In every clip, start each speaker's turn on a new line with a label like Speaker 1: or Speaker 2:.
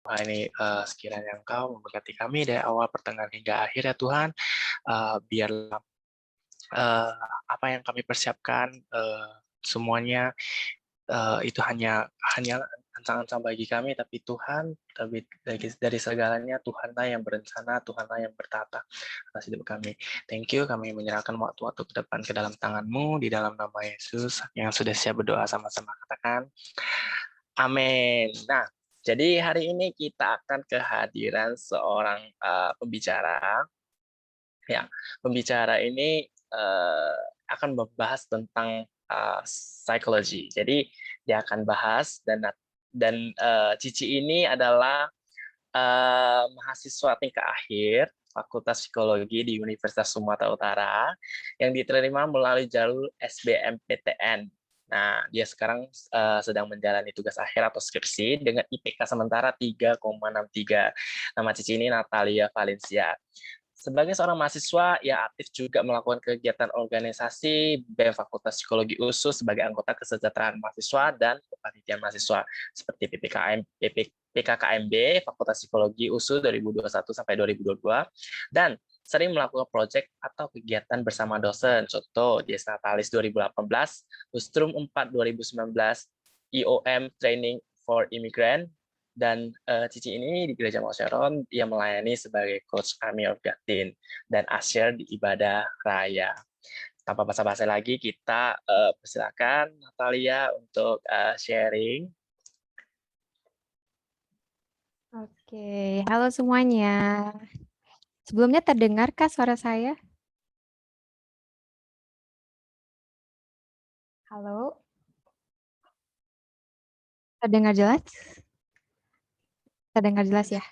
Speaker 1: Tuhan ini sekiranya Engkau memberkati kami dari awal, pertengahan, hingga akhir ya Tuhan. Biarlah apa yang kami persiapkan semuanya itu hanya ancang-ancang bagi kami, tapi Tuhan, tapi dari segalanya Tuhanlah yang berencana, Tuhanlah yang bertata atas hidup kami. Thank you, kami menyerahkan waktu-waktu ke depan ke dalam tangan-Mu, di dalam nama Yesus, yang sudah siap berdoa sama-sama katakan, amin. Nah, jadi hari ini kita akan kehadiran seorang pembicara. Ya, pembicara ini akan membahas tentang psikologi. Jadi dia akan bahas dan Cici ini adalah mahasiswa tingkat akhir Fakultas Psikologi di Universitas Sumatera Utara yang diterima melalui jalur SBMPTN. Nah, dia sekarang sedang menjalani tugas akhir atau skripsi dengan IPK sementara 3,63. Nama Cici ini Natalia Valencia. Sebagai seorang mahasiswa, ia aktif juga melakukan kegiatan organisasi BEM Fakultas Psikologi USU sebagai anggota kesejahteraan mahasiswa dan kepanitiaan mahasiswa seperti PKKMB Fakultas Psikologi USU 2021 sampai 2022 dan sering melakukan proyek atau kegiatan bersama dosen. Contoh, Dies Natalis 2018, Ustrum 4 2019, IOM Training for Immigrant, dan Cici ini di Gereja Mount Sharon dia melayani sebagai coach Army of God Teen dan Asher di ibadah raya. Tanpa basa-basi lagi, kita persilakan Natalia untuk sharing.
Speaker 2: Oke, halo semuanya. Sebelumnya terdengarkah suara saya? Halo? Terdengar jelas? Terdengar jelas ya?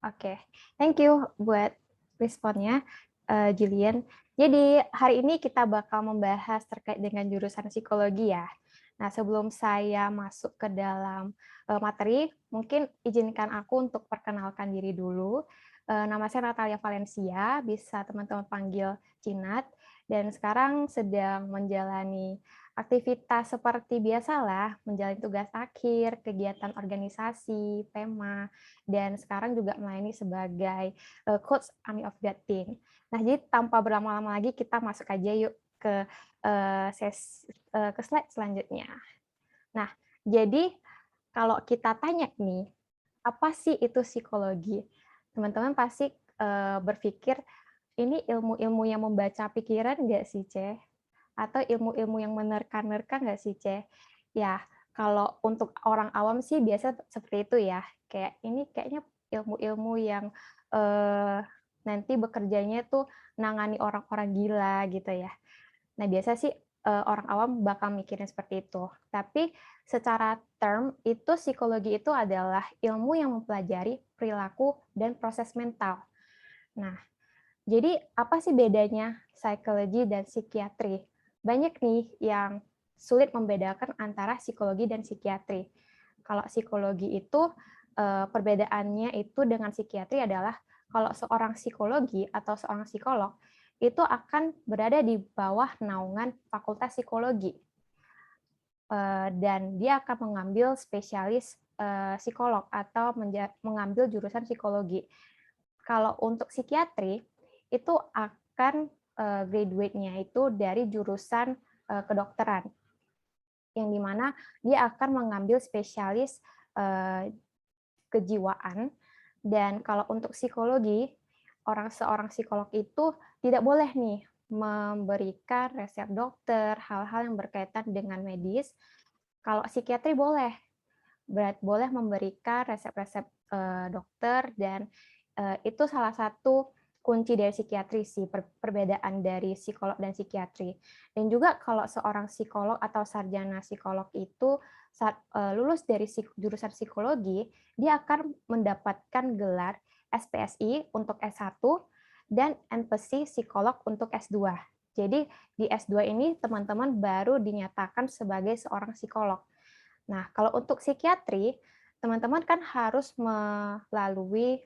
Speaker 2: Oke, thank you buat responnya, Julian. Jadi hari ini kita bakal membahas terkait dengan jurusan psikologi ya. Nah, sebelum saya masuk ke dalam materi, mungkin izinkan aku untuk perkenalkan diri dulu. Nama saya Natalia Valencia, bisa teman-teman panggil Cinat, dan sekarang sedang menjalani aktivitas seperti biasalah, menjalani tugas akhir, kegiatan organisasi, tema, dan sekarang juga melayani sebagai coach Army of God Teen. Nah, jadi tanpa berlama-lama lagi kita masuk aja yuk ke ke slide selanjutnya. Nah, jadi kalau kita tanya nih, apa sih itu psikologi? Teman-teman pasti berpikir ini ilmu-ilmu yang membaca pikiran nggak sih, Ceh? Atau ilmu-ilmu yang menerka-nerka nggak sih, Ceh? Ya, kalau untuk orang awam sih biasa seperti itu ya. Kayak ini kayaknya ilmu-ilmu yang nanti bekerjanya tuh nangani orang-orang gila gitu ya. Nah, biasa sih orang awam bakal mikirin seperti itu. Tapi secara term itu psikologi itu adalah ilmu yang mempelajari perilaku dan proses mental. Nah, jadi apa sih bedanya psikologi dan psikiatri? Banyak nih yang sulit membedakan antara psikologi dan psikiatri. Kalau psikologi itu perbedaannya itu dengan psikiatri adalah kalau seorang psikologi atau seorang psikolog itu akan berada di bawah naungan Fakultas Psikologi dan dia akan mengambil spesialis psikolog atau mengambil jurusan psikologi. Kalau untuk psikiatri itu akan graduate-nya itu dari jurusan kedokteran, yang dimana dia akan mengambil spesialis kejiwaan. Dan kalau untuk psikologi, seorang psikolog itu tidak boleh nih memberikan resep dokter, hal-hal yang berkaitan dengan medis. Kalau psikiatri boleh memberikan resep-resep dokter, dan itu salah satu kunci dari psikiatri sih, perbedaan dari psikolog dan psikiatri. Dan juga kalau seorang psikolog atau sarjana psikolog itu saat lulus dari jurusan psikologi, dia akan mendapatkan gelar SPSI untuk S1 dan NPSI psikolog untuk S2. Jadi di S2 ini teman-teman baru dinyatakan sebagai seorang psikolog. Nah, kalau untuk psikiatri, teman-teman kan harus melalui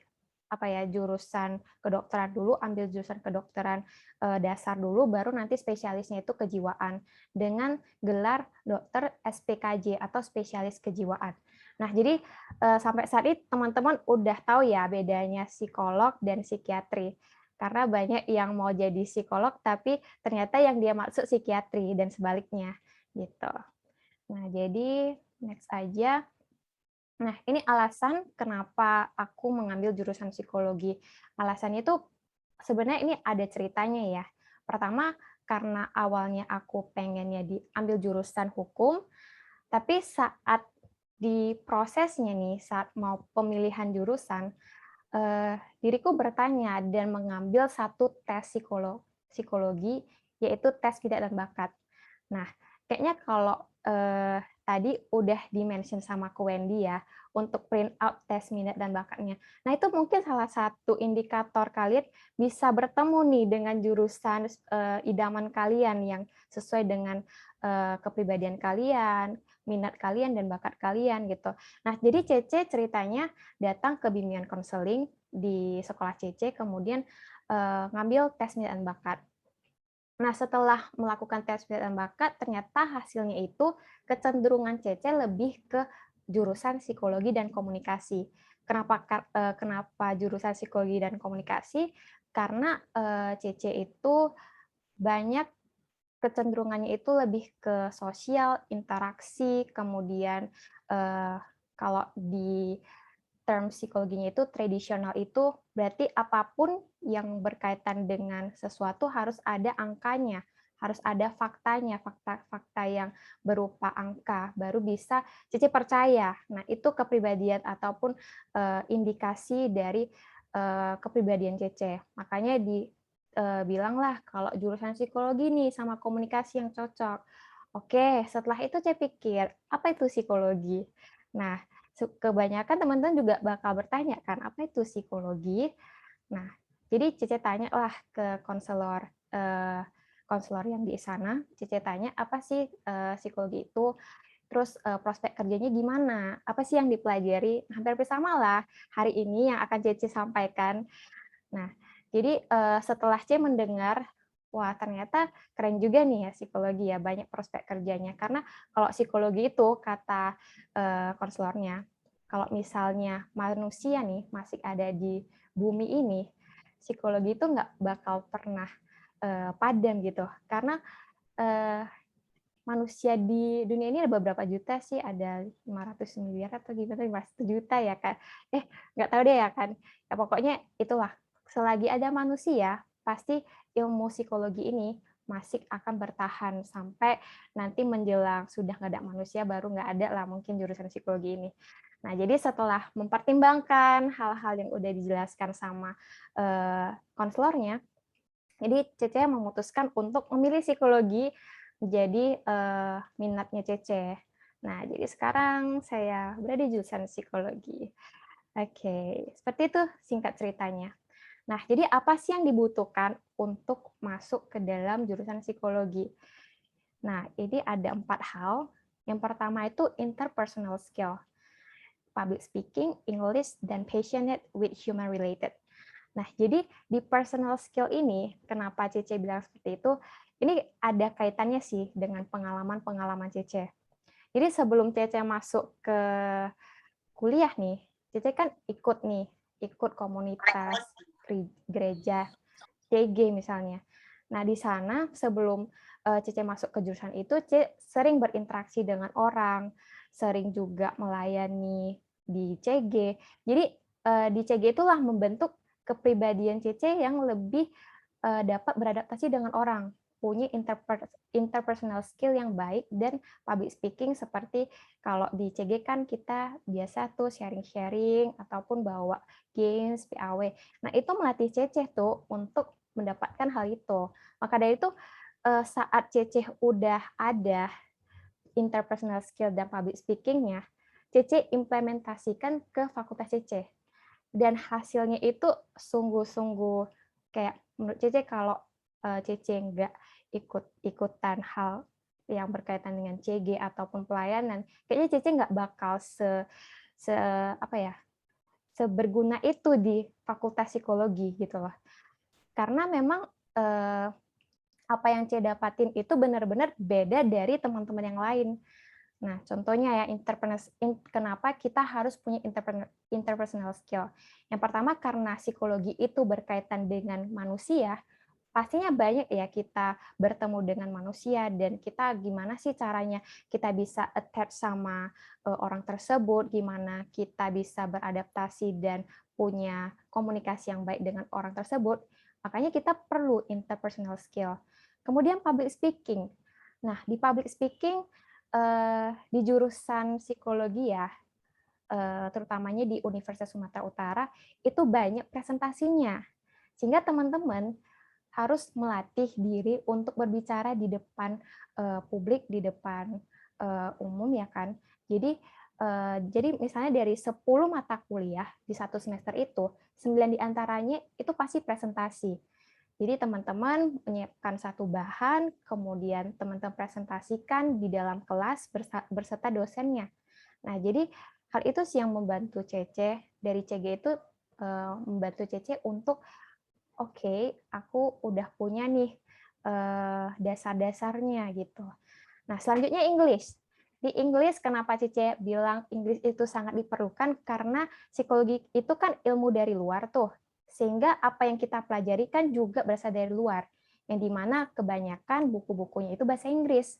Speaker 2: jurusan kedokteran dulu, ambil jurusan kedokteran dasar dulu, baru nanti spesialisnya itu kejiwaan dengan gelar dokter SPKJ atau spesialis kejiwaan. Nah, jadi sampai saat ini teman-teman udah tahu ya bedanya psikolog dan psikiatri. Karena banyak yang mau jadi psikolog tapi ternyata yang dia maksud psikiatri dan sebaliknya gitu. Nah, jadi next aja. Nah, ini alasan kenapa aku mengambil jurusan psikologi. Alasannya itu sebenarnya ini ada ceritanya ya. Pertama, karena awalnya aku pengennya diambil jurusan hukum, tapi saat di prosesnya nih, saat mau pemilihan jurusan, diriku bertanya dan mengambil satu tes psikologi, yaitu tes minat dan bakat. Nah, kayaknya kalau tadi udah di-mention sama Ko Wendy ya, untuk print out tes minat dan bakatnya. Nah, itu mungkin salah satu indikator kalian bisa bertemu nih dengan jurusan idaman kalian yang sesuai dengan kepribadian kalian, minat kalian, dan bakat kalian gitu. Nah, jadi Cece ceritanya datang ke bimbingan konseling di sekolah Cece, kemudian ngambil tes minat dan bakat. Nah, setelah melakukan tes minat dan bakat, ternyata hasilnya itu kecenderungan Cece lebih ke jurusan psikologi dan komunikasi. Kenapa jurusan psikologi dan komunikasi? Karena Cece itu banyak kecenderungannya itu lebih ke sosial, interaksi, kemudian kalau di term psikologinya itu tradisional itu berarti apapun yang berkaitan dengan sesuatu harus ada angkanya, harus ada faktanya, fakta-fakta yang berupa angka, baru bisa Cici percaya. Nah, itu kepribadian ataupun indikasi dari kepribadian Cece. Makanya bilanglah kalau jurusan psikologi nih sama komunikasi yang cocok. Oke, setelah itu saya pikir, apa itu psikologi? Nah, kebanyakan teman-teman juga bakal bertanya kan, apa itu psikologi? Nah, jadi Cece tanya lah ke konselor yang di sana. Cece tanya, apa sih psikologi itu? Terus prospek kerjanya gimana? Apa sih yang dipelajari? Hampir sama lah hari ini yang akan Cece sampaikan. Nah, jadi setelah C mendengar, wah ternyata keren juga nih ya psikologi ya, banyak prospek kerjanya. Karena kalau psikologi itu, kata konselornya, kalau misalnya manusia nih masih ada di bumi ini, psikologi itu nggak bakal pernah padam gitu. Karena manusia di dunia ini ada beberapa juta sih, ada 500 miliar atau gimana, 1 juta ya kan. Nggak tahu deh ya kan. Ya pokoknya itulah, selagi ada manusia, pasti ilmu psikologi ini masih akan bertahan sampai nanti menjelang sudah nggak ada manusia, baru nggak ada lah mungkin jurusan psikologi ini. Nah, jadi setelah mempertimbangkan hal-hal yang udah dijelaskan sama konselornya, jadi Cece memutuskan untuk memilih psikologi menjadi minatnya Cece. Nah, jadi sekarang saya berada di jurusan psikologi. Oke, seperti itu singkat ceritanya. Nah, jadi apa sih yang dibutuhkan untuk masuk ke dalam jurusan psikologi? Nah, ini ada 4 hal. Yang pertama itu interpersonal skill, public speaking, English, dan passionate with human related. Nah, jadi di personal skill ini, kenapa Cece bilang seperti itu, ini ada kaitannya sih dengan pengalaman-pengalaman Cece. Jadi sebelum Cece masuk ke kuliah nih, Cece kan ikut komunitas gereja, CG misalnya. Nah, di sana sebelum Cece masuk ke jurusan itu, Cece sering berinteraksi dengan orang, sering juga melayani di CG. Jadi di CG itulah membentuk kepribadian Cece yang lebih dapat beradaptasi dengan orang, punya interpersonal skill yang baik, dan public speaking seperti kalau di CG kan kita biasa tuh sharing-sharing ataupun bawa games, PAW. Nah, itu melatih Cece tuh untuk mendapatkan hal itu. Maka dari itu saat Cece udah ada interpersonal skill dan public speaking-nya, Cece implementasikan ke fakultas Cece. Dan hasilnya itu sungguh-sungguh kayak menurut Cece kalau Cece nggak ikut-ikutan hal yang berkaitan dengan CG ataupun pelayanan, kayaknya Cece nggak bakal apa ya, seberguna itu di fakultas psikologi gitu loh. Karena memang apa yang Cece dapatin itu benar-benar beda dari teman-teman yang lain. Nah, contohnya ya, kenapa kita harus punya interpersonal skill. Yang pertama, karena psikologi itu berkaitan dengan manusia, pastinya banyak ya kita bertemu dengan manusia, dan kita gimana sih caranya kita bisa attach sama orang tersebut, gimana kita bisa beradaptasi dan punya komunikasi yang baik dengan orang tersebut. Makanya kita perlu interpersonal skill. Kemudian public speaking. Nah, di public speaking di jurusan psikologi ya, terutamanya di Universitas Sumatera Utara, itu banyak presentasinya. Sehingga teman-teman harus melatih diri untuk berbicara di depan publik, di depan umum ya kan. Jadi misalnya dari 10 mata kuliah di satu semester itu, 9 diantaranya itu pasti presentasi. Jadi teman-teman menyiapkan satu bahan, kemudian teman-teman presentasikan di dalam kelas berserta dosennya. Nah, jadi hal itu sih yang membantu Cece, dari CG itu membantu Cece untuk oke, aku udah punya nih dasar-dasarnya gitu. Nah, selanjutnya English. Di English, kenapa Cice bilang Inggris itu sangat diperlukan? Karena psikologi itu kan ilmu dari luar tuh. Sehingga apa yang kita pelajari kan juga berasal dari luar. Yang dimana kebanyakan buku-bukunya itu bahasa Inggris.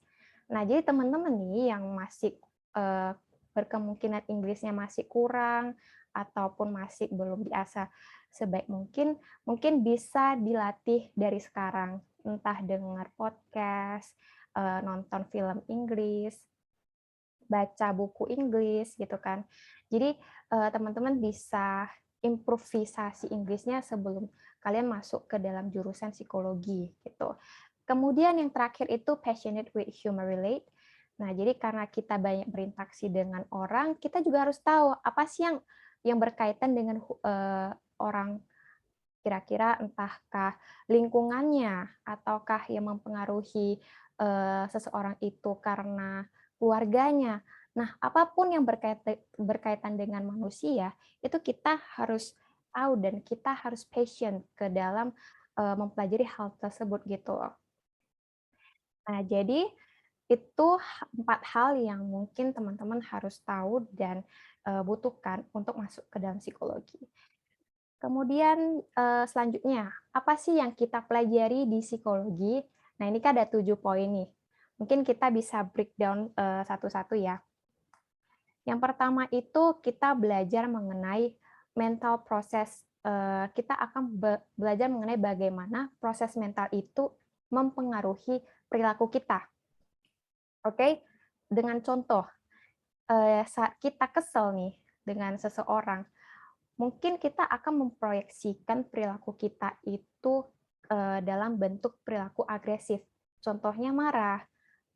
Speaker 2: Nah, jadi teman-teman nih yang masih eh, berkemungkinan Inggrisnya masih kurang, ataupun masih belum diasah sebaik mungkin, mungkin bisa dilatih dari sekarang. Entah dengar podcast, nonton film Inggris, baca buku Inggris gitu kan. Jadi teman-teman bisa improvisasi Inggrisnya sebelum kalian masuk ke dalam jurusan psikologi gitu. Kemudian yang terakhir itu passionate with human relate. Nah, jadi karena kita banyak berinteraksi dengan orang, kita juga harus tahu apa sih yang berkaitan dengan orang, kira-kira entahkah lingkungannya ataukah yang mempengaruhi seseorang itu karena keluarganya. Nah, apapun yang berkaitan dengan manusia, itu kita harus tahu dan kita harus passion ke dalam mempelajari hal tersebut gitu. Nah, jadi itu 4 hal yang mungkin teman-teman harus tahu dan butuhkan untuk masuk ke dalam psikologi. Kemudian selanjutnya, apa sih yang kita pelajari di psikologi? Nah, ini kan ada 7 poin nih. Mungkin kita bisa breakdown satu-satu ya. Yang pertama itu kita belajar mengenai mental proses. Kita akan belajar mengenai bagaimana proses mental itu mempengaruhi perilaku kita. Oke? Dengan contoh, saat kita kesel nih dengan seseorang, mungkin kita akan memproyeksikan perilaku kita itu dalam bentuk perilaku agresif. Contohnya marah,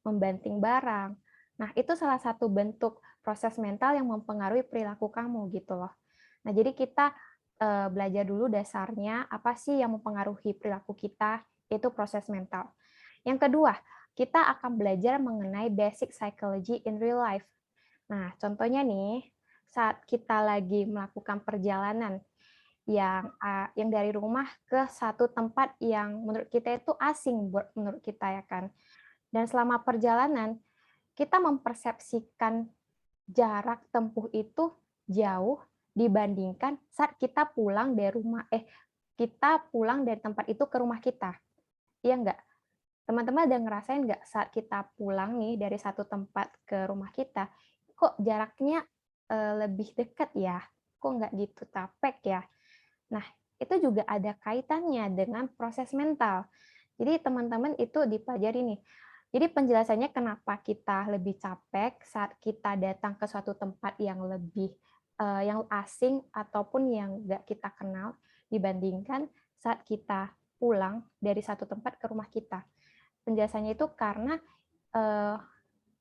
Speaker 2: membanting barang. Nah, itu salah satu bentuk proses mental yang mempengaruhi perilaku kamu gitu loh. Nah, jadi kita belajar dulu dasarnya apa sih yang mempengaruhi perilaku kita, itu proses mental. Yang kedua, kita akan belajar mengenai basic psychology in real life. Nah, contohnya nih, saat kita lagi melakukan perjalanan yang dari rumah ke satu tempat yang menurut kita itu asing menurut kita ya kan. Dan selama perjalanan kita mempersepsikan jarak tempuh itu jauh dibandingkan saat kita pulang dari kita pulang dari tempat itu ke rumah kita. Iya enggak? Teman-teman ada ngerasain nggak saat kita pulang nih dari satu tempat ke rumah kita, kok jaraknya lebih dekat ya? Kok nggak gitu capek ya? Nah, itu juga ada kaitannya dengan proses mental. Jadi teman-teman itu dipelajari nih. Jadi penjelasannya kenapa kita lebih capek saat kita datang ke suatu tempat yang lebih yang asing ataupun yang nggak kita kenal dibandingkan saat kita pulang dari satu tempat ke rumah kita. Penjelasannya itu karena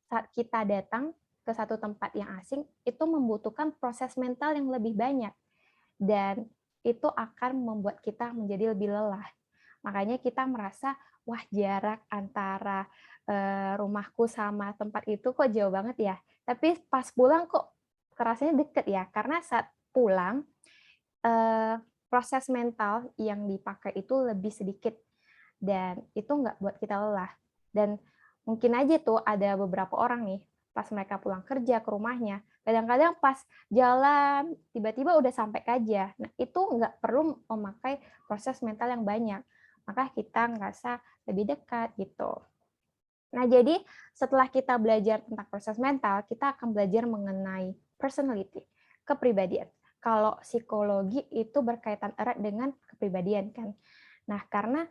Speaker 2: saat kita datang ke satu tempat yang asing, itu membutuhkan proses mental yang lebih banyak. Dan itu akan membuat kita menjadi lebih lelah. Makanya kita merasa, wah jarak antara rumahku sama tempat itu kok jauh banget ya. Tapi pas pulang kok kerasanya deket ya. Karena saat pulang, proses mental yang dipakai itu lebih sedikit. Dan itu nggak buat kita lelah. Dan mungkin aja tuh ada beberapa orang nih, pas mereka pulang kerja ke rumahnya, kadang-kadang pas jalan tiba-tiba udah sampai KJ. Nah, itu nggak perlu memakai proses mental yang banyak, maka kita ngerasa lebih dekat gitu. Nah, jadi setelah kita belajar tentang proses mental, kita akan belajar mengenai personality, kepribadian. Kalau psikologi itu berkaitan erat dengan kepribadian kan. Nah, karena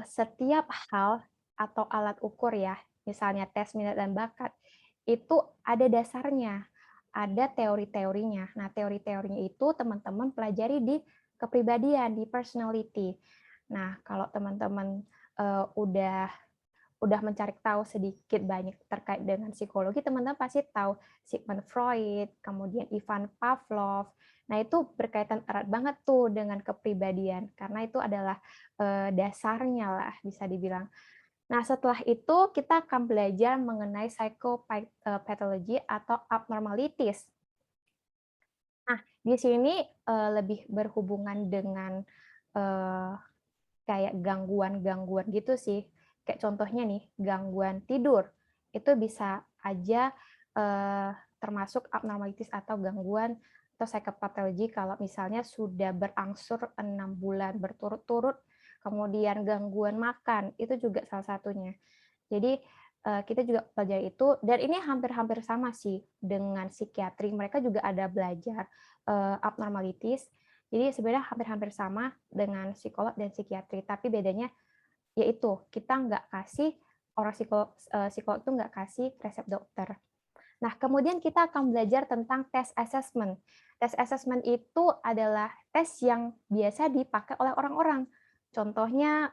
Speaker 2: setiap hal atau alat ukur ya, misalnya tes minat dan bakat, itu ada dasarnya, ada teori-teorinya. Nah, teori-teorinya itu teman-teman pelajari di kepribadian, di personality. Nah, kalau teman-teman udah mencari tahu sedikit banyak terkait dengan psikologi, teman-teman pasti tahu Sigmund Freud, kemudian Ivan Pavlov. Nah, itu berkaitan erat banget tuh dengan kepribadian, karena itu adalah dasarnya lah, bisa dibilang. Nah, setelah itu kita akan belajar mengenai psychopathology atau abnormalities. Nah, di sini lebih berhubungan dengan eh, kayak gangguan-gangguan gitu sih. Kayak contohnya nih, gangguan tidur. Itu bisa aja termasuk abnormalities atau gangguan atau psychopathology kalau misalnya sudah berangsur 6 bulan berturut-turut, kemudian gangguan makan, itu juga salah satunya. Jadi kita juga pelajari itu, dan ini hampir-hampir sama sih dengan psikiatri. Mereka juga ada belajar abnormalities. Jadi sebenarnya hampir-hampir sama dengan psikolog dan psikiatri, tapi bedanya yaitu kita nggak kasih orang psikolog itu nggak kasih resep dokter. Nah, kemudian kita akan belajar tentang tes assessment. Tes assessment itu adalah tes yang biasa dipakai oleh orang-orang. Contohnya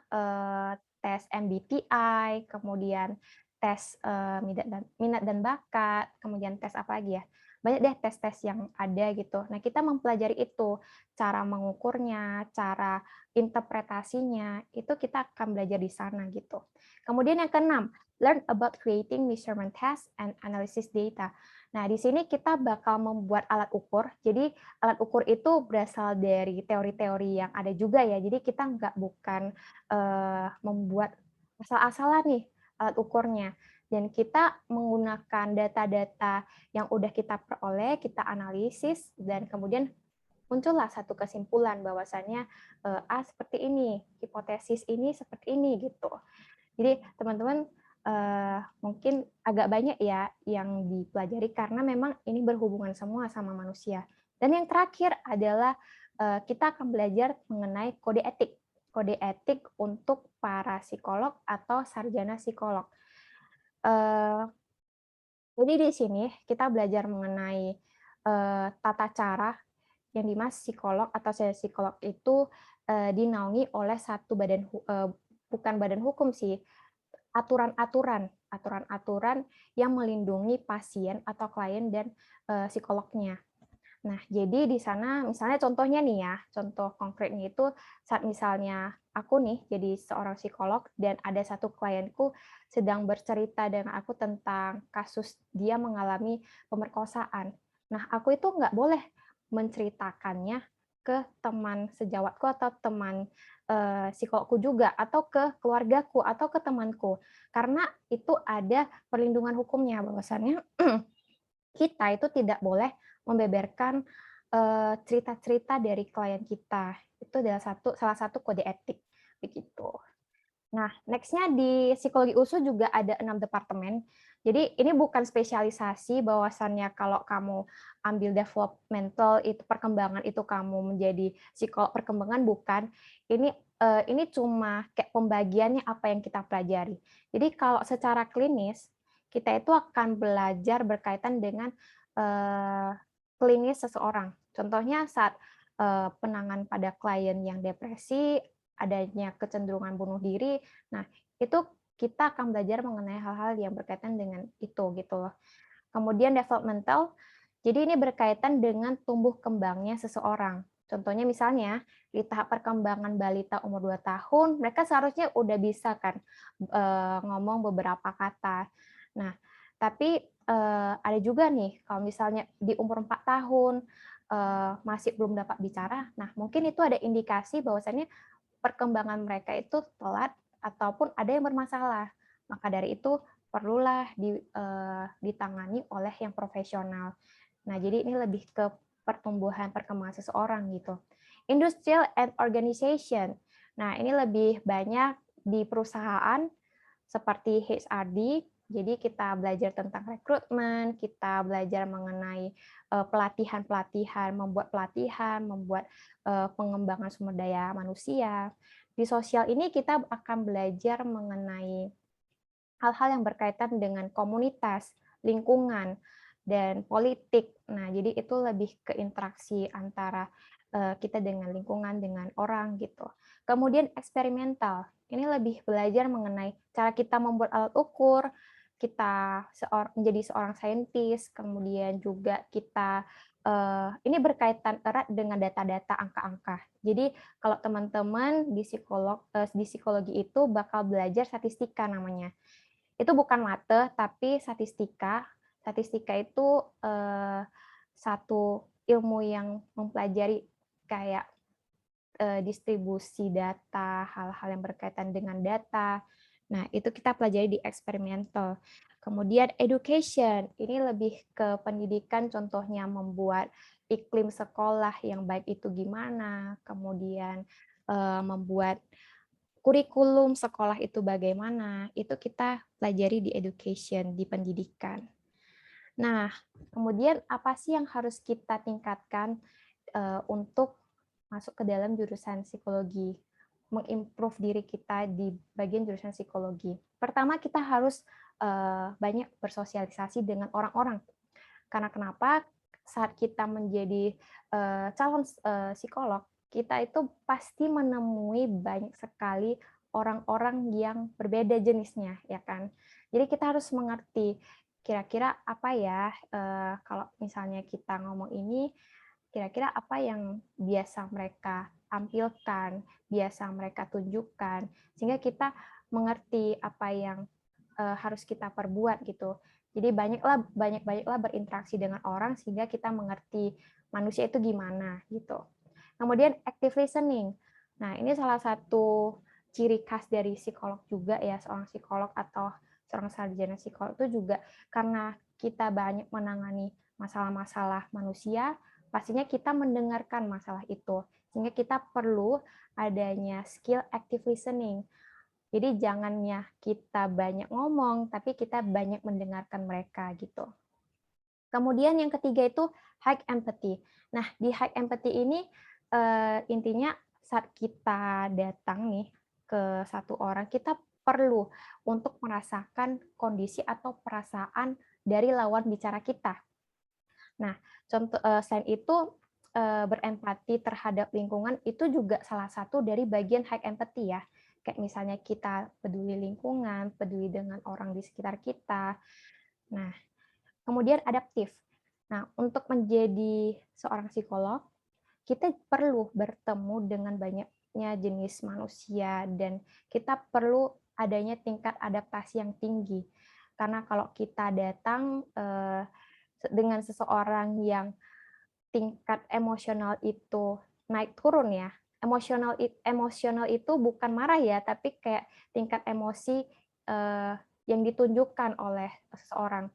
Speaker 2: tes MBTI, kemudian tes minat dan bakat, kemudian tes apa lagi ya? Banyak deh tes-tes yang ada gitu. Nah, kita mempelajari itu, cara mengukurnya, cara interpretasinya, itu kita akan belajar di sana gitu. Kemudian yang keenam, learn about creating measurement tests and analysis data. Nah, di sini kita bakal membuat alat ukur. Jadi, alat ukur itu berasal dari teori-teori yang ada juga ya. Jadi, kita bukan membuat asal-asalan nih alat ukurnya. Dan kita menggunakan data-data yang udah kita peroleh, kita analisis, dan kemudian muncullah satu kesimpulan bahwasannya A seperti ini, hipotesis ini seperti ini gitu. Jadi teman-teman mungkin agak banyak ya yang dipelajari karena memang ini berhubungan semua sama manusia. Dan yang terakhir adalah kita akan belajar mengenai kode etik. Kode etik untuk para psikolog atau sarjana psikolog. Jadi di sini kita belajar mengenai tata cara yang dimas psikolog atau saya psikolog itu dinaungi oleh satu bukan badan hukum sih, aturan-aturan yang melindungi pasien atau klien dan psikolognya. Nah, jadi di sana misalnya contohnya nih ya, contoh konkretnya itu saat misalnya aku nih jadi seorang psikolog dan ada satu klienku sedang bercerita dengan aku tentang kasus dia mengalami pemerkosaan. Nah, aku itu nggak boleh menceritakannya ke teman sejawatku atau teman psikologku juga, atau ke keluargaku, atau ke temanku. Karena itu ada perlindungan hukumnya, bahwasannya kita itu tidak boleh membeberkan cerita-cerita dari klien kita. Itu adalah salah satu kode etik begitu. Nah, next-nya di psikologi USU juga ada 6 departemen. Jadi ini bukan spesialisasi bahwasannya kalau kamu ambil developmental itu perkembangan itu kamu menjadi psikolog perkembangan, bukan. Ini cuma kayak pembagiannya apa yang kita pelajari. Jadi kalau secara klinis kita itu akan belajar berkaitan dengan klinis seseorang. Contohnya saat penanganan pada klien yang depresi, adanya kecenderungan bunuh diri. Nah, itu kita akan belajar mengenai hal-hal yang berkaitan dengan itu gitu loh. Kemudian developmental, jadi ini berkaitan dengan tumbuh kembangnya seseorang. Contohnya misalnya di tahap perkembangan balita umur 2 tahun, mereka seharusnya udah bisa kan ngomong beberapa kata. Nah, tapi ada juga nih kalau misalnya di umur 4 tahun masih belum dapat bicara, nah mungkin itu ada indikasi bahwasannya perkembangan mereka itu telat ataupun ada yang bermasalah. Maka dari itu perlulah ditangani oleh yang profesional. Nah, jadi ini lebih ke pertumbuhan perkembangan seseorang gitu. Industrial and organization. Nah, ini lebih banyak di perusahaan seperti HRD. Jadi kita belajar tentang rekrutmen, kita belajar mengenai pelatihan-pelatihan, membuat pengembangan sumber daya manusia. Di sosial ini kita akan belajar mengenai hal-hal yang berkaitan dengan komunitas, lingkungan, dan politik. Nah, jadi itu lebih ke interaksi antara kita dengan lingkungan, dengan orang gitu. Kemudian eksperimental. Ini lebih belajar mengenai cara kita membuat alat ukur, kita menjadi seorang saintis, kemudian juga kita ini berkaitan erat dengan data-data angka-angka. Jadi kalau teman-teman di psikologi itu bakal belajar statistika namanya. Itu bukan mate, tapi statistika. Statistika itu satu ilmu yang mempelajari kayak distribusi data, hal-hal yang berkaitan dengan data. Nah, itu kita pelajari di eksperimental. Kemudian education, ini lebih ke pendidikan, contohnya membuat iklim sekolah yang baik itu gimana, kemudian membuat kurikulum sekolah itu bagaimana, itu kita pelajari di education, di pendidikan. Nah, kemudian apa sih yang harus kita tingkatkan untuk masuk ke dalam jurusan psikologi, mengimprove diri kita di bagian jurusan psikologi? Pertama, kita harus banyak bersosialisasi dengan orang-orang. Karena kenapa? Saat kita menjadi calon psikolog, kita itu pasti menemui banyak sekali orang-orang yang berbeda jenisnya, ya kan? Jadi kita harus mengerti kira-kira apa ya kalau misalnya kita ngomong ini, kira-kira apa yang biasa mereka tampilkan, biasa mereka tunjukkan, sehingga kita mengerti apa yang harus kita perbuat gitu. Jadi banyak-banyaklah berinteraksi dengan orang sehingga kita mengerti manusia itu gimana gitu. Kemudian active listening. Nah, ini salah satu ciri khas dari psikolog juga ya, seorang psikolog atau seorang sarjana psikolog itu juga karena kita banyak menangani masalah-masalah manusia, pastinya kita mendengarkan masalah itu. Sehingga kita perlu adanya skill active listening. Jadi jangannya kita banyak ngomong, tapi kita banyak mendengarkan mereka gitu. Kemudian yang ketiga itu high empathy. Nah, di high empathy ini intinya saat kita datang nih ke satu orang, kita perlu untuk merasakan kondisi atau perasaan dari lawan bicara kita. Nah, contoh selain itu berempati terhadap lingkungan itu juga salah satu dari bagian high empathy ya. Kayak misalnya kita peduli lingkungan, peduli dengan orang di sekitar kita. Nah, kemudian adaptif. Nah, untuk menjadi seorang psikolog, kita perlu bertemu dengan banyaknya jenis manusia dan kita perlu adanya tingkat adaptasi yang tinggi. Karena kalau kita datang dengan seseorang yang tingkat emosional itu naik turun ya. Emosional itu bukan marah ya, tapi kayak tingkat emosi yang ditunjukkan oleh seseorang.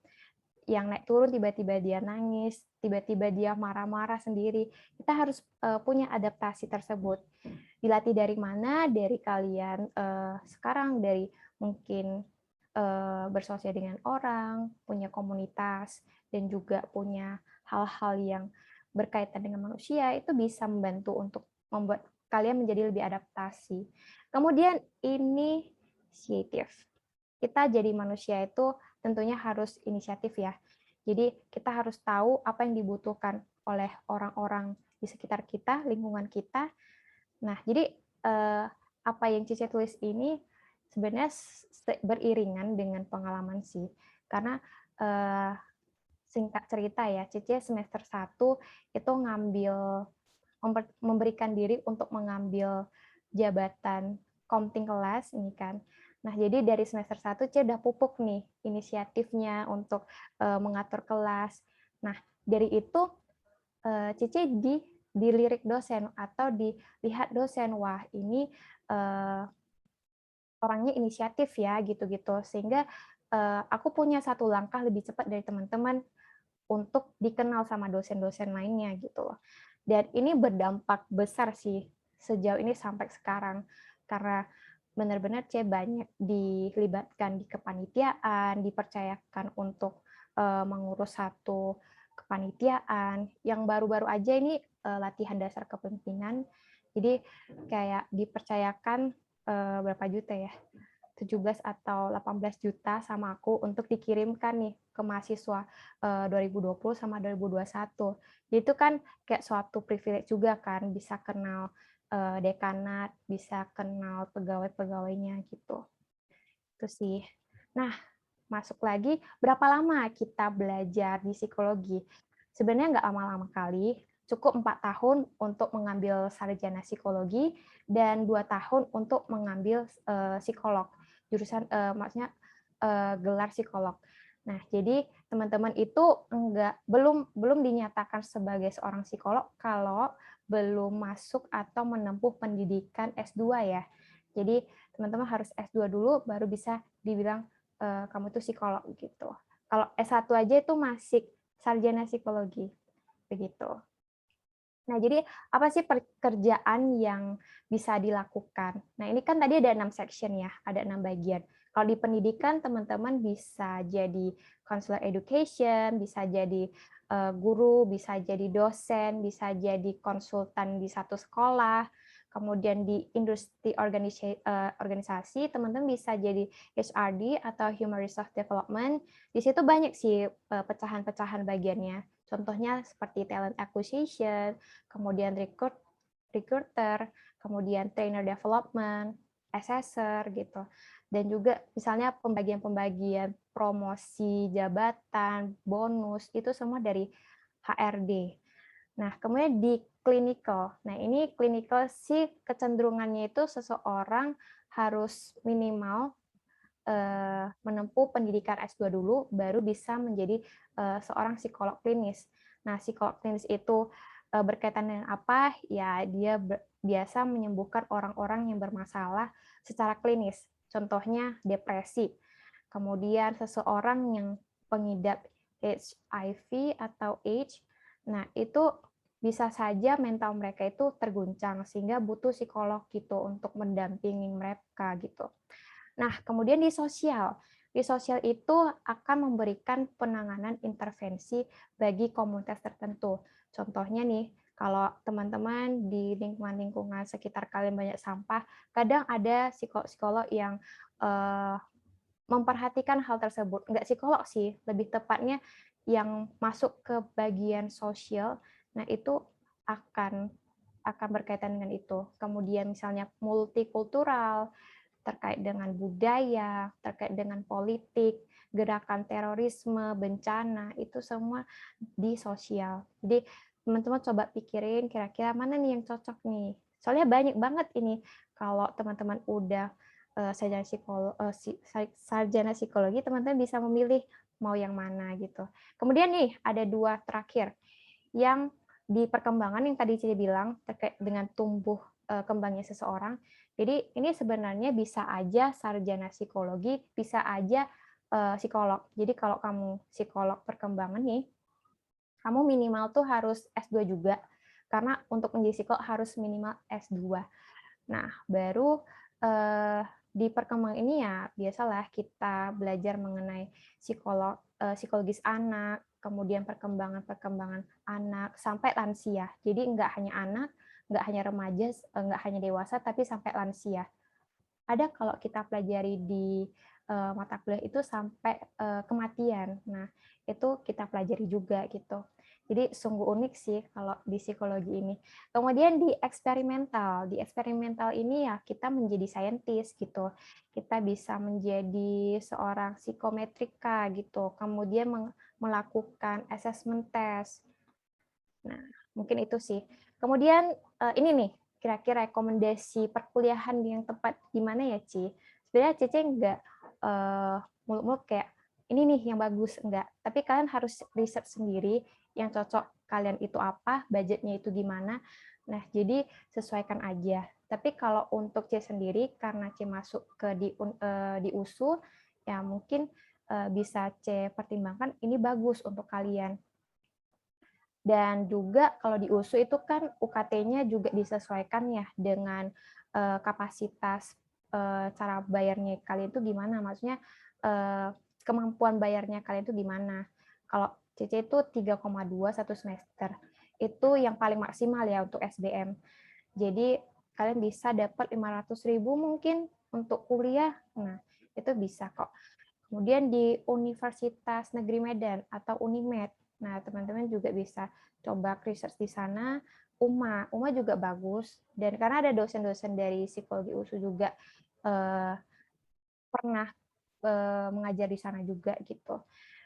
Speaker 2: Yang naik turun tiba-tiba dia nangis, tiba-tiba dia marah-marah sendiri. Kita harus punya adaptasi tersebut. Dilatih dari mana? Dari kalian sekarang, dari mungkin bersosial dengan orang, punya komunitas, dan juga punya hal-hal yang berkaitan dengan manusia, itu bisa membantu untuk membuat kalian menjadi lebih adaptasi. Kemudian inisiatif. Kita jadi manusia itu tentunya harus inisiatif ya. Jadi kita harus tahu apa yang dibutuhkan oleh orang-orang di sekitar kita, lingkungan kita. Nah, jadi apa yang Cici tulis ini sebenarnya beriringan dengan pengalaman sih. Karena singkat cerita ya, Cici semester 1 itu memberikan diri untuk mengambil jabatan komting kelas ini kan. Nah, jadi dari semester 1 Cici udah pupuk nih inisiatifnya untuk mengatur kelas. Nah, dari itu Cici dilirik dosen atau dilihat dosen, wah ini orangnya inisiatif ya gitu-gitu, sehingga aku punya satu langkah lebih cepat dari teman-teman untuk dikenal sama dosen-dosen lainnya gitu loh. Dan ini berdampak besar sih sejauh ini sampai sekarang, karena benar-benar C banyak dilibatkan di kepanitiaan, dipercayakan untuk mengurus satu kepanitiaan. Yang baru-baru aja ini latihan dasar kepemimpinan, jadi kayak dipercayakan berapa juta ya? 17 atau 18 juta sama aku untuk dikirimkan nih ke mahasiswa 2020 sama 2021. Jadi itu kan kayak suatu privilege juga kan, bisa kenal dekanat, bisa kenal pegawai-pegawainya gitu. Itu sih. Nah, masuk lagi, berapa lama kita belajar di psikologi? Sebenarnya nggak lama-lama kali, cukup 4 tahun untuk mengambil sarjana psikologi dan 2 tahun untuk mengambil psikolog. Jurusan maksudnya gelar psikolog. Nah, jadi teman-teman itu belum dinyatakan sebagai seorang psikolog kalau belum masuk atau menempuh pendidikan S2 ya. Jadi teman-teman harus S2 dulu baru bisa dibilang kamu tuh psikolog gitu. Kalau S1 aja itu masih sarjana psikologi begitu. Nah, jadi apa sih pekerjaan yang bisa dilakukan? Nah, ini kan tadi ada 6 section ya, ada 6 bagian. Kalau di pendidikan, teman-teman bisa jadi counselor education, bisa jadi guru, bisa jadi dosen, bisa jadi konsultan di satu sekolah, kemudian di industri organisasi, teman-teman bisa jadi HRD atau Human Resource Development. Di situ banyak sih pecahan-pecahan bagiannya. Contohnya seperti talent acquisition, kemudian recruiter, kemudian trainer development, assessor gitu. Dan juga misalnya pembagian-pembagian promosi jabatan, bonus, itu semua dari HRD. Nah, kemudian di clinical. Nah, ini clinical sih kecenderungannya itu seseorang harus minimal menempuh pendidikan S2 dulu, baru bisa menjadi seorang psikolog klinis. Nah, psikolog klinis itu berkaitan dengan apa? Ya, dia biasa menyembuhkan orang-orang yang bermasalah secara klinis. Contohnya depresi. Kemudian seseorang yang pengidap HIV atau AIDS, nah itu bisa saja mental mereka itu terguncang sehingga butuh psikolog gitu untuk mendampingi mereka gitu. Nah, kemudian di sosial itu akan memberikan penanganan intervensi bagi komunitas tertentu. Contohnya nih, kalau teman-teman di lingkungan-lingkungan sekitar kalian banyak sampah, kadang ada psikolog yang memperhatikan hal tersebut. Enggak psikolog sih, lebih tepatnya yang masuk ke bagian sosial. Nah, itu akan berkaitan dengan itu. Kemudian misalnya multikultural, terkait dengan budaya, terkait dengan politik, gerakan terorisme, bencana, itu semua di sosial. Jadi teman-teman coba pikirin kira-kira mana nih yang cocok nih. Soalnya banyak banget ini kalau teman-teman udah sarjana psikologi, teman-teman bisa memilih mau yang mana gitu. Kemudian nih ada 2 terakhir yang di perkembangan yang tadi Cici bilang terkait dengan tumbuh kembangnya seseorang. Jadi ini sebenarnya bisa aja sarjana psikologi, bisa aja psikolog. Jadi kalau kamu psikolog perkembangan nih, kamu minimal tuh harus S2 juga. Karena untuk menjadi psikolog harus minimal S2. Nah, baru di perkembangan ini ya biasalah kita belajar mengenai psikologis anak, kemudian perkembangan anak sampai lansia. Jadi nggak hanya anak, nggak hanya remaja, nggak hanya dewasa, tapi sampai lansia. Ada kalau kita pelajari di mata kuliah itu sampai kematian. Nah, itu kita pelajari juga gitu. Jadi sungguh unik sih kalau di psikologi ini. Kemudian di eksperimental ini ya kita menjadi saintis gitu. Kita bisa menjadi seorang psikometrika gitu. Kemudian melakukan assessment test. Nah, mungkin itu sih. Kemudian ini nih, kira-kira rekomendasi perkuliahan yang tepat di mana ya, Ci? Sebenarnya Cici nggak muluk-muluk kayak ini nih yang bagus, enggak. Tapi kalian harus riset sendiri yang cocok kalian itu apa, budgetnya itu gimana. Nah, jadi sesuaikan aja. Tapi kalau untuk C sendiri, karena C masuk ke di USU, ya mungkin bisa C pertimbangkan, ini bagus untuk kalian. Dan juga kalau di USU itu kan UKT-nya juga disesuaikan ya dengan kapasitas cara bayarnya kalian itu gimana, maksudnya kemampuan bayarnya kalian itu gimana. Kalau CC itu 3,2 satu semester, itu yang paling maksimal ya untuk SBM. Jadi kalian bisa dapat 500.000 mungkin untuk kuliah, nah itu bisa kok. Kemudian di Universitas Negeri Medan atau Unimed, nah teman-teman juga bisa coba research di sana. UMA juga bagus, dan karena ada dosen-dosen dari psikologi USU juga pernah mengajar di sana juga gitu.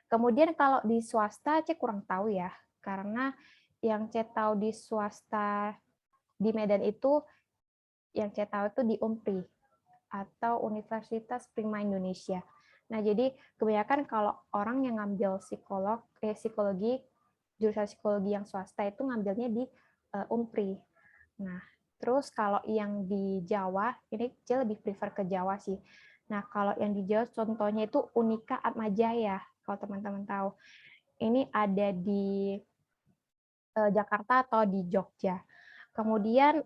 Speaker 2: Kemudian kalau di swasta, saya kurang tahu ya, karena yang saya tahu di swasta di Medan itu, yang saya tahu itu di UNPRI atau Universitas Prima Indonesia. Nah, jadi kebanyakan kalau orang yang ngambil psikologi, jurusan psikologi yang swasta itu ngambilnya di UNPRI. Nah, terus kalau yang di Jawa, ini saya lebih prefer ke Jawa sih. Nah, kalau yang di Jawa contohnya itu Unika Atmajaya, kalau teman-teman tahu. Ini ada di Jakarta atau di Jogja. Kemudian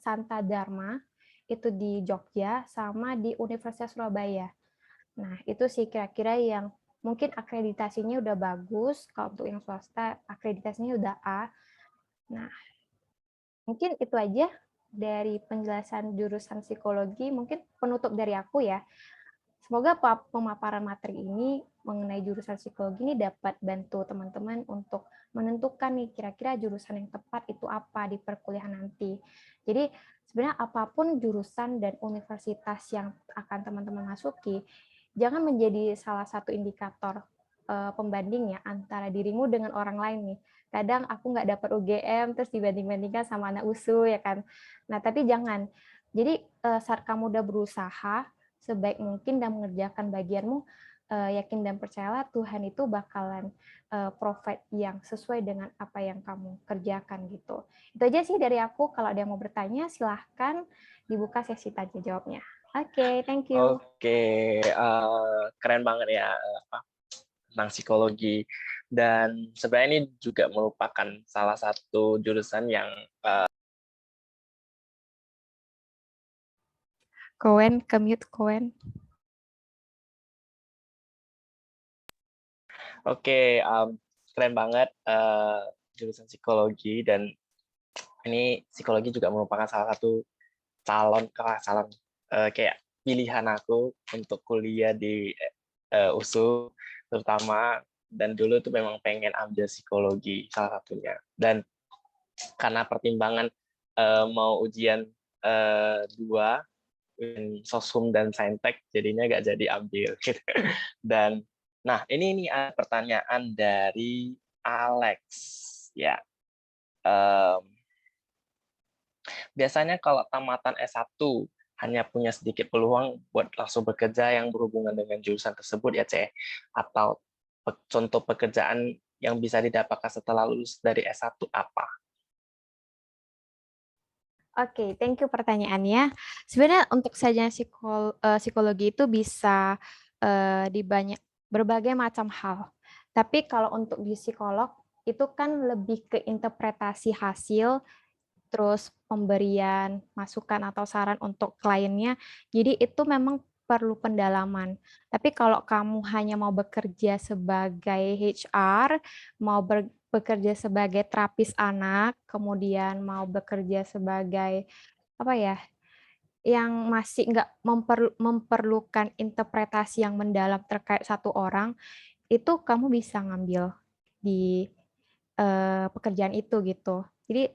Speaker 2: Santa Dharma itu di Jogja sama di Universitas Surabaya. Nah, itu sih kira-kira yang mungkin akreditasinya udah bagus. Kalau untuk yang swasta, akreditasinya udah A. Nah, mungkin itu aja dari penjelasan jurusan psikologi. Mungkin penutup dari aku ya. Semoga pemaparan materi ini mengenai jurusan psikologi ini dapat bantu teman-teman untuk menentukan nih kira-kira jurusan yang tepat itu apa di perkuliahan nanti. Jadi sebenarnya apapun jurusan dan universitas yang akan teman-teman masuki, jangan menjadi salah satu indikator pembanding ya antara dirimu dengan orang lain nih. Kadang aku nggak dapat UGM terus dibanding-bandingkan sama anak USU ya kan. Nah tapi jangan. Jadi saat kamu udah berusaha sebaik mungkin dan mengerjakan bagianmu, yakin dan percayalah Tuhan itu bakalan provide yang sesuai dengan apa yang kamu kerjakan gitu. Itu aja sih dari aku. Kalau ada yang mau bertanya, silahkan dibuka sesi tanya jawabnya. Oke, thank you.
Speaker 1: Oke, keren banget ya tentang psikologi. Dan sebenarnya ini juga merupakan salah satu jurusan yang
Speaker 2: Kowen, ke-mute Kowen.
Speaker 1: Oke, keren banget jurusan psikologi, dan ini psikologi juga merupakan salah satu calon kayak pilihan aku untuk kuliah di USU terutama, dan dulu tuh memang pengen ambil psikologi salah satunya, dan karena pertimbangan mau ujian dua, Soshum dan Saintek, jadinya nggak jadi ambil gitu. Dan nah ini ada pertanyaan dari Alex ya. Biasanya kalau tamatan S1 hanya punya sedikit peluang buat langsung bekerja yang berhubungan dengan jurusan tersebut ya, C. Atau contoh pekerjaan yang bisa didapatkan setelah lulus dari S1 apa?
Speaker 2: Oke, thank you pertanyaannya. Sebenarnya untuk sarjana psikologi itu bisa di berbagai macam hal. Tapi kalau untuk di psikolog itu kan lebih ke interpretasi hasil, terus pemberian masukan atau saran untuk kliennya. Jadi itu memang perlu pendalaman. Tapi kalau kamu hanya mau bekerja sebagai HR, mau bekerja sebagai terapis anak, kemudian mau bekerja sebagai apa ya, yang masih nggak memerlukan interpretasi yang mendalam terkait satu orang, itu kamu bisa ngambil di pekerjaan itu gitu. Jadi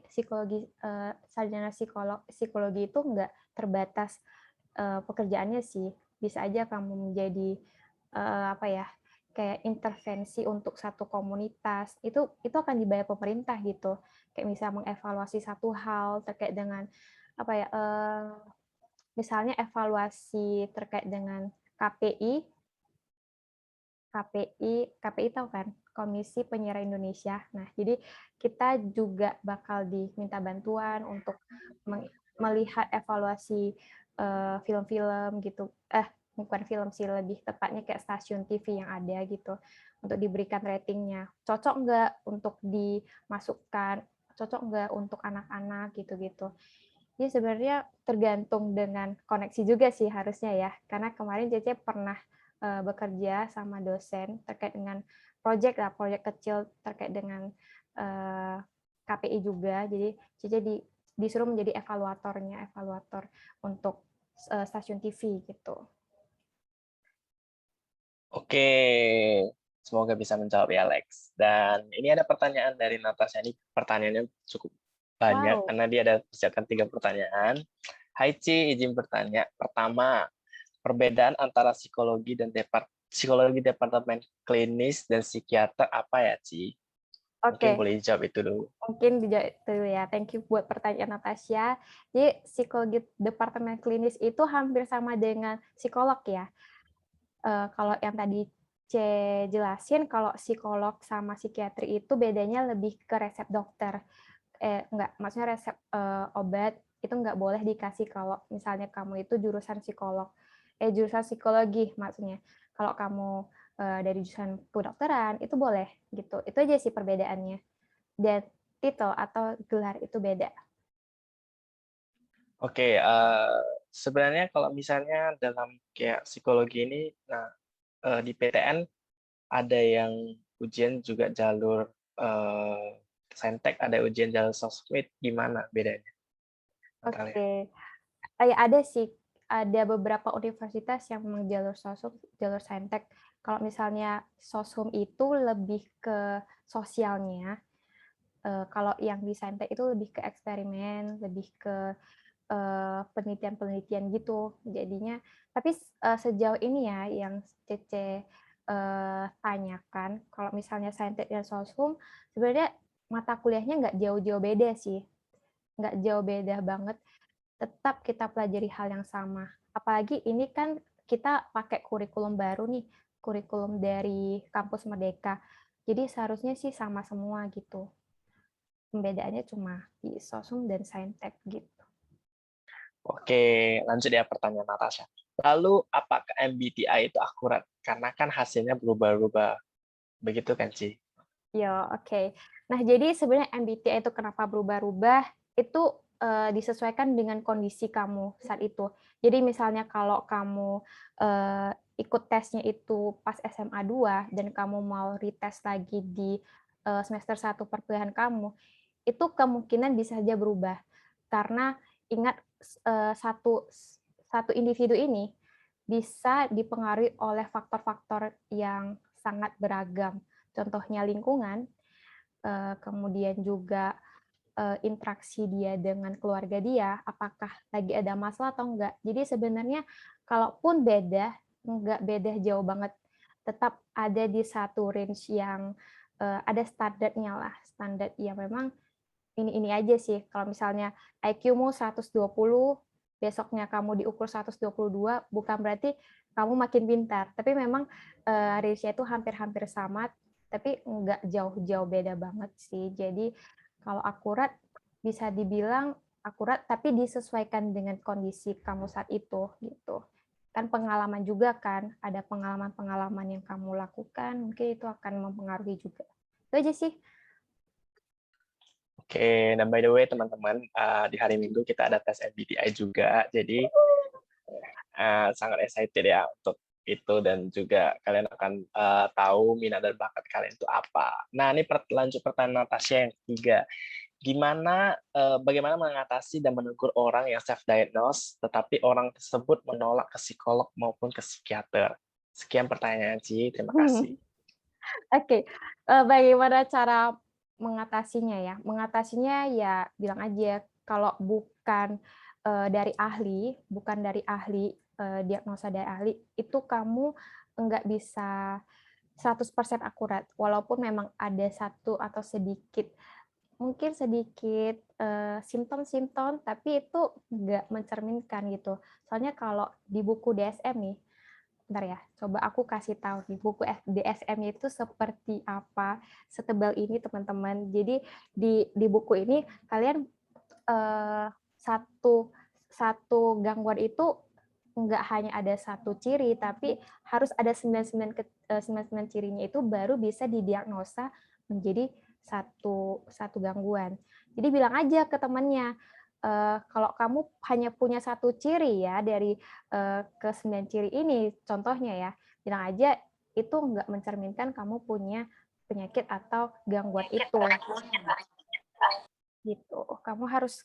Speaker 2: sarjana psikologi itu nggak terbatas pekerjaannya sih. Bisa aja kamu menjadi apa ya, kayak intervensi untuk satu komunitas. Itu akan dibayar pemerintah gitu. Kayak misalnya mengevaluasi satu hal terkait dengan apa ya, misalnya evaluasi terkait dengan KPI. KPI tahu kan? Komisi Penyiaran Indonesia. Nah, jadi kita juga bakal diminta bantuan untuk melihat evaluasi film-film gitu. bukan film sih, lebih tepatnya kayak stasiun TV yang ada gitu, untuk diberikan ratingnya. Cocok nggak untuk dimasukkan, cocok nggak untuk anak-anak gitu-gitu. Jadi sebenarnya tergantung dengan koneksi juga sih harusnya ya, karena kemarin Cece pernah bekerja sama dosen terkait dengan proyek kecil terkait dengan KPI juga. Jadi Cece disuruh menjadi evaluator untuk stasiun TV gitu.
Speaker 1: Oke, semoga bisa menjawab ya Alex. Dan ini ada pertanyaan dari Natasha, ini pertanyaannya cukup banyak
Speaker 2: Wow.
Speaker 1: karena dia ada persiapkan 3 pertanyaan. Hai Ci, izin bertanya. Pertama, perbedaan antara psikologi departemen klinis dan psikiater apa ya Ci? Mungkin
Speaker 2: Oke,
Speaker 1: boleh dijawab itu dulu.
Speaker 2: mungkin dijawab dulu ya. Thank you buat pertanyaan Natasha. Jadi psikologi departemen klinis itu hampir sama dengan psikolog ya. Kalau yang tadi C jelasin, kalau psikolog sama psikiatri itu bedanya lebih ke resep dokter. Enggak, maksudnya resep obat itu nggak boleh dikasih kalau misalnya kamu itu jurusan psikologi maksudnya. Kalau kamu dari jurusan kedokteran itu boleh gitu. Itu aja sih perbedaannya. Dan titel atau gelar itu beda.
Speaker 1: Oke, sebenarnya kalau misalnya dalam kayak psikologi ini, nah di PTN ada yang ujian juga jalur Saintek, ada ujian jalur sosmed, gimana bedanya, Natalia?
Speaker 2: Oke. Ada sih, ada beberapa universitas yang memang jalur sosum, jalur saintek. Kalau misalnya sosum itu lebih ke sosialnya, kalau yang di saintek itu lebih ke eksperimen, lebih ke penelitian-penelitian gitu. Jadinya, tapi sejauh ini ya yang Cece tanyakan, kalau misalnya saintek dan sosum, sebenarnya mata kuliahnya nggak jauh-jauh beda sih, nggak jauh beda banget. Tetap kita pelajari hal yang sama. Apalagi ini kan kita pakai kurikulum baru nih, kurikulum dari Kampus Merdeka. Jadi seharusnya sih sama semua gitu. Pembedaannya cuma di sosum dan saintek gitu.
Speaker 1: Oke, lanjut ya pertanyaan Natasha. Lalu, apakah MBTI itu akurat? Karena kan hasilnya berubah-ubah. Begitu kan, Ci?
Speaker 2: Ya, oke. Nah, jadi sebenarnya MBTI itu kenapa berubah-ubah, itu disesuaikan dengan kondisi kamu saat itu. Jadi misalnya kalau kamu ikut tesnya itu pas SMA 2 dan kamu mau retest lagi di semester 1 perkuliahan kamu, itu kemungkinan bisa saja berubah. Karena ingat satu satu individu ini bisa dipengaruhi oleh faktor-faktor yang sangat beragam. Contohnya lingkungan, kemudian juga interaksi dia dengan keluarga dia, apakah lagi ada masalah atau enggak. Jadi sebenarnya kalaupun beda, enggak beda jauh banget, tetap ada di satu range yang ada standarnya lah, standar yang memang ini aja sih. Kalau misalnya IQ-mu 120, besoknya kamu diukur 122, bukan berarti kamu makin pintar, tapi memang range-nya itu hampir-hampir sama, tapi nggak jauh-jauh beda banget sih. Jadi kalau akurat bisa dibilang akurat, tapi disesuaikan dengan kondisi kamu saat itu gitu. Kan pengalaman juga kan, ada pengalaman-pengalaman yang kamu lakukan, mungkin itu akan mempengaruhi juga. Itu aja sih.
Speaker 1: Oke, dan by the way teman-teman, di hari Minggu kita ada tes MBTI juga, jadi sangat excited ya untuk itu dan juga kalian akan tahu minat dan bakat kalian itu apa. Nah, ini lanjut pertanyaan Natasha yang ketiga. Bagaimana mengatasi dan menegur orang yang self-diagnose, tetapi orang tersebut menolak ke psikolog maupun ke psikiater? Sekian pertanyaan, Ci. Terima kasih.
Speaker 2: Oke, bagaimana cara mengatasinya ya? Mengatasinya ya bilang aja kalau bukan dari ahli, diagnosa dari ahli, itu kamu nggak bisa 100% akurat. Walaupun memang ada satu atau sedikit, mungkin sedikit simptom-simptom, tapi itu nggak mencerminkan gitu. Soalnya kalau di buku DSM nih, bentar ya, coba aku kasih tahu nih buku DSM-nya itu seperti apa, setebal ini teman-teman. Jadi di buku ini kalian satu satu gangguan itu nggak hanya ada satu ciri, tapi harus ada 99 cirinya itu baru bisa didiagnosa menjadi satu gangguan. Jadi bilang aja ke temannya, kalau kamu hanya punya satu ciri ya dari ke 9 ciri ini, contohnya ya, bilang aja itu nggak mencerminkan kamu punya penyakit atau gangguan itu. Gitu. Kamu harus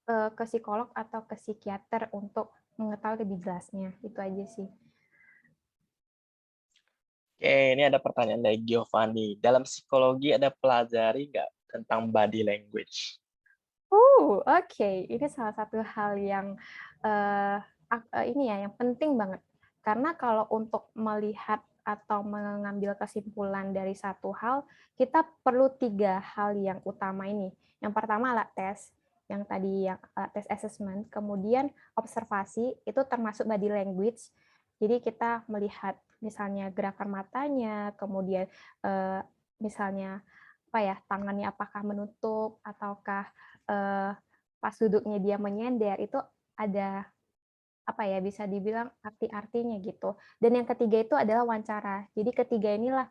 Speaker 2: ke psikolog atau ke psikiater untuk mengetahui lebih jelasnya. Itu aja sih.
Speaker 1: Oke, ini ada pertanyaan dari Giovanni. Dalam psikologi ada pelajari nggak tentang body language?
Speaker 2: Oke. Ini salah satu hal yang ini ya, yang penting banget. Karena kalau untuk melihat atau mengambil kesimpulan dari satu hal, kita perlu 3 hal yang utama ini. Yang pertama alat tes, yang tadi yang tes assessment, kemudian observasi, itu termasuk body language. Jadi kita melihat misalnya gerakan matanya, kemudian misalnya apa ya, tangannya apakah menutup ataukah pas duduknya dia menyender, itu ada apa ya, bisa dibilang arti-artinya gitu. Dan yang ketiga itu adalah wawancara. Jadi ketiga inilah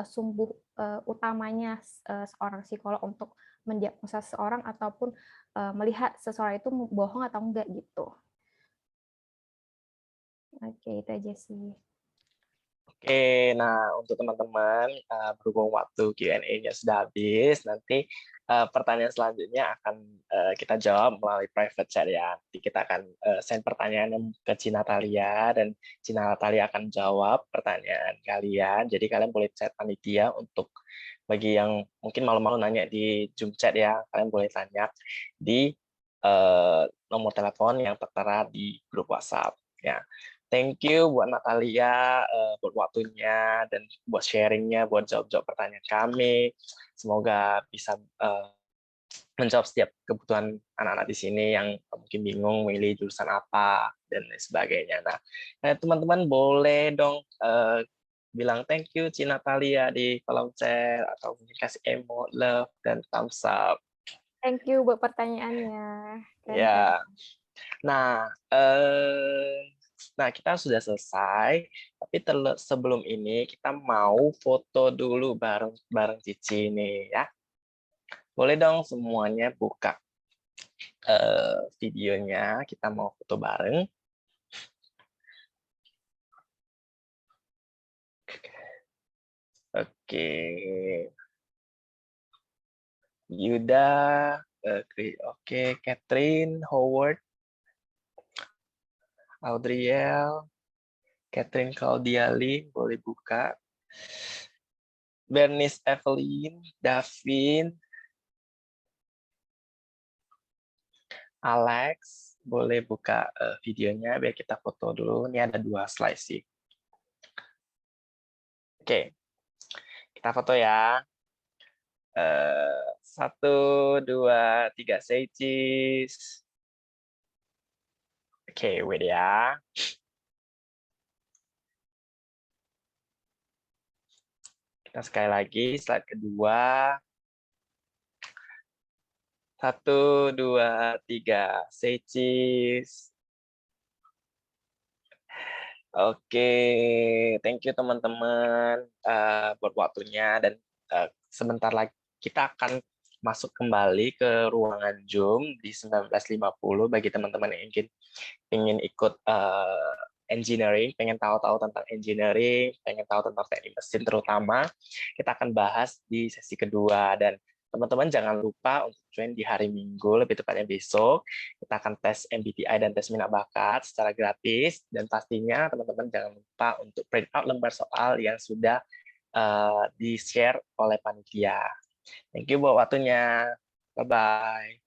Speaker 2: sumber utamanya seorang psikolog untuk mendiagnosa seseorang ataupun melihat seseorang itu bohong atau enggak gitu. Oke, itu aja sih.
Speaker 1: Oke, nah untuk teman-teman, berhubung waktu Q&A-nya sudah habis, nanti pertanyaan selanjutnya akan kita jawab melalui private chat ya. Nanti kita akan send pertanyaan ke Cina Natalia, dan Cina Natalia akan jawab pertanyaan kalian. Jadi kalian boleh chat panitia untuk bagi yang mungkin malu-malu nanya di Zoom chat ya, kalian boleh tanya di nomor telepon yang tertera di grup WhatsApp. Ya. Thank you buat Natalia, buat waktunya dan buat sharingnya, buat jawab-jawab pertanyaan kami. Semoga bisa menjawab setiap kebutuhan anak-anak di sini yang mungkin bingung milih jurusan apa dan lain sebagainya. Nah, teman-teman boleh dong bilang thank you Cina Natalia di kolom chat atau mungkin kasih emote, love dan thumbs up.
Speaker 2: Thank you buat pertanyaannya. Keren-keren.
Speaker 1: Ya. Nah, kita sudah selesai, tapi sebelum ini kita mau foto dulu bareng Cici nih ya. Boleh dong semuanya buka videonya, kita mau foto bareng. Oke. Yuda, oke, Catherine, Howard, Audriel, Catherine Claudiali, boleh buka. Bernice Evelyn, Davin, Alex, boleh buka videonya biar kita foto dulu. Ini ada 2 slide sih. Oke, kita foto ya. 1, 2, 3, say cheese. Oke, wait ya. Kita sekali lagi, slide kedua. 1, 2, 3, say cheese. Oke, thank you teman-teman buat waktunya, dan sebentar lagi kita akan masuk kembali ke ruangan Zoom di 19.50 bagi teman-teman yang ingin ikut engineering, pengen tahu-tahu tentang engineering, pengen tahu tentang teknik mesin terutama, kita akan bahas di sesi kedua. Dan teman-teman jangan lupa untuk join di hari Minggu, lebih tepatnya besok. Kita akan tes MBTI dan tes minat bakat secara gratis, dan pastinya teman-teman jangan lupa untuk print out lembar soal yang sudah di-share oleh panitia. Thank you buat waktunya. Bye-bye.